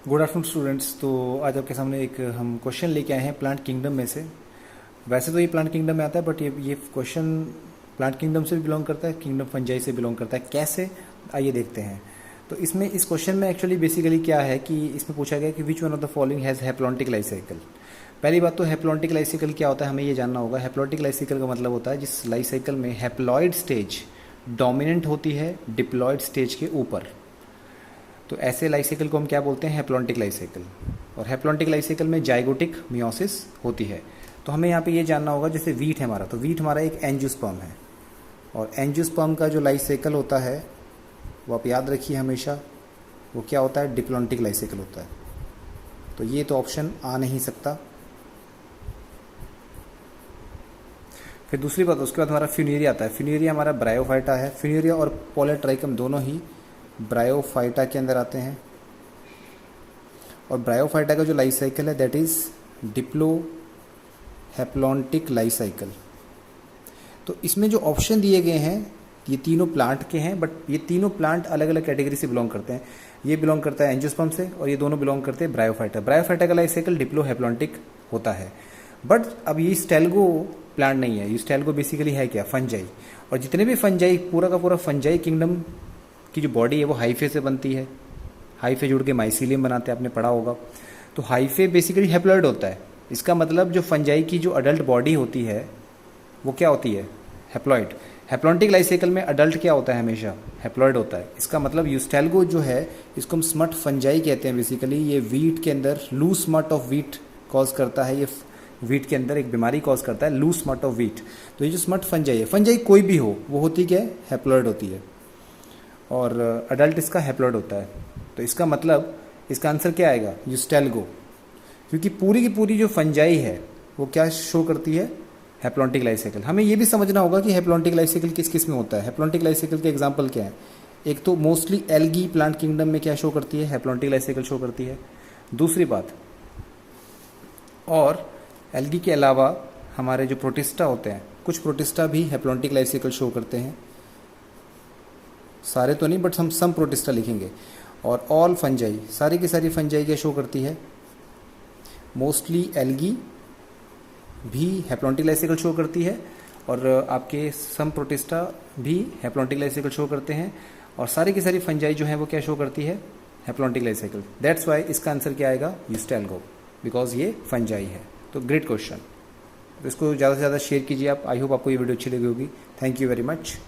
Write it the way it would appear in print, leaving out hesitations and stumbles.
Good afternoon students. तो आज आपके सामने एक हम क्वेश्चन लेके आए हैं प्लांट किंगडम में से। वैसे तो ये प्लांट किंगडम में आता है, बट ये क्वेश्चन प्लांट किंगडम से भी बिलोंग करता है, किंगडम फंजाई से बिलोंग करता है। कैसे, आइए देखते हैं। तो इसमें इस क्वेश्चन में एक्चुअली बेसिकली क्या है कि इसमें पूछा गया कि which one of the following has haplontic life cycle. पहली बात तो हैप्लॉन्टिक लाइफ साइकिल क्या होता है हमें ये जानना होगा। हैप्लॉन्टिक लाइफ साइकिल का मतलब होता है जिस लाइफ साइकिल में हैप्लॉइड स्टेज डोमिनेंट होती है डिप्लॉयड स्टेज के ऊपर। तो ऐसे लाइफ साइकिल को हम क्या बोलते हैं, हैप्लॉन्टिक लाइफ साइकिल। और हैप्लॉन्टिक लाइफ साइकिल में जाइगोटिक मियोसिस होती है। तो हमें यहाँ पे ये जानना होगा, जैसे वीट है हमारा, तो वीट हमारा एक एंजियोस्पर्म है, और एंजियोस्पर्म का जो लाइफ साइकिल होता है वो आप याद रखिए हमेशा, वो क्या होता है, डिप्लॉन्टिक लाइफ साइकिल होता है। तो ये तो ऑप्शन आ नहीं सकता। फिर दूसरी बात, उसके बाद हमारा फ्यूनेरिया आता है। फ्यूनेरिया हमारा ब्रायोफाइटा है। फ्यूनेरिया और पॉलीट्राइकम दोनों ही ब्रायोफाइटा के अंदर आते हैं। और ब्रायोफाइटा का जो लाइफ साइकिल है that is Diplo haplontic life cycle. तो इसमें जो ऑप्शन दिए गए हैं ये तीनों प्लांट के हैं, बट ये तीनों प्लांट अलग अलग कैटेगरी से बिलोंग करते हैं। ये बिलोंग करता है एंजियोस्पर्म से, और ये दोनों बिलोंग करते हैं ब्रायोफाइटा। ब्रायोफाइटा का लाइफ साइकिल डिप्लो हैप्लॉन्टिक होता है। बट अब ये स्टेल्गो प्लांट नहीं है। ये स्टेल्गो बेसिकली है क्या, फंजाई। और जितने भी फंजाई, पूरा का पूरा फंजाई किंगडम की जो बॉडी है वो हाइफे से बनती है। हाइफे जुड़ के माइसीलियम बनाते हैं, आपने पढ़ा होगा। तो हाइफे बेसिकली हैप्लॉइड होता है। इसका मतलब जो फंजाई की जो अडल्ट बॉडी होती है वो क्या होती है, हैप्लॉइड। हैप्लॉन्टिक लाइफ साइकिल में अडल्ट क्या होता है, हमेशा हैप्लॉइड होता है। इसका मतलब यूस्टेल्गो जो है इसको हम स्मट फंजाई कहते हैं। बेसिकली ये वीट के अंदर loose smut of wheat cause करता है। ये वीट के अंदर एक बीमारी कॉज करता है, लूज स्मट ऑफ वीट। तो ये जो स्मट फंजाई है, फंजाई कोई भी हो, वो होती क्या है, हैप्लॉइड होती है। और अडल्ट इसका हैप्लॉइड होता है। तो इसका मतलब इसका आंसर क्या आएगा, यूस्टेल्गो। क्योंकि पूरी की पूरी जो फंजाई है वो क्या शो करती है, हैप्लॉन्टिक लाइफ साइकिल। हमें ये भी समझना होगा कि हैप्लॉन्टिक लाइफ साइकिल किस किस में होता है। हैप्लॉन्टिक लाइफ साइकिल के एग्जांपल क्या है। एक तो मोस्टली एल्गी प्लांट किंगडम में क्या शो करती है, हैप्लॉन्टिक लाइफ साइकिल शो करती है। दूसरी बात, और एल्गी के अलावा हमारे जो प्रोटिस्टा होते हैं, कुछ प्रोटिस्टा भी हैप्लॉन्टिक लाइफ साइकिल शो करते हैं। सारे तो नहीं, बट हम सम प्रोटिस्टा लिखेंगे। और ऑल फंजाई, सारी की सारी फंजाई क्या शो करती है, मोस्टली एल्गी भी हैप्लॉन्टिक लाइफ साइकिल शो करती है। और आपके सम प्रोटिस्टा भी हैप्लॉन्टिक लाइफ साइकिल शो करते हैं। और सारी की सारी फंजाई जो है वो क्या शो करती है, haplontic life cycle. That's why इसका आंसर क्या आएगा, यूस्टेल्गो, बिकॉज ये फंजाई है। तो ग्रेट क्वेश्चन। तो इसको ज़्यादा से ज़्यादा शेयर कीजिए आप। आई होप आपको ये वीडियो अच्छी लगी होगी। Thank you very much.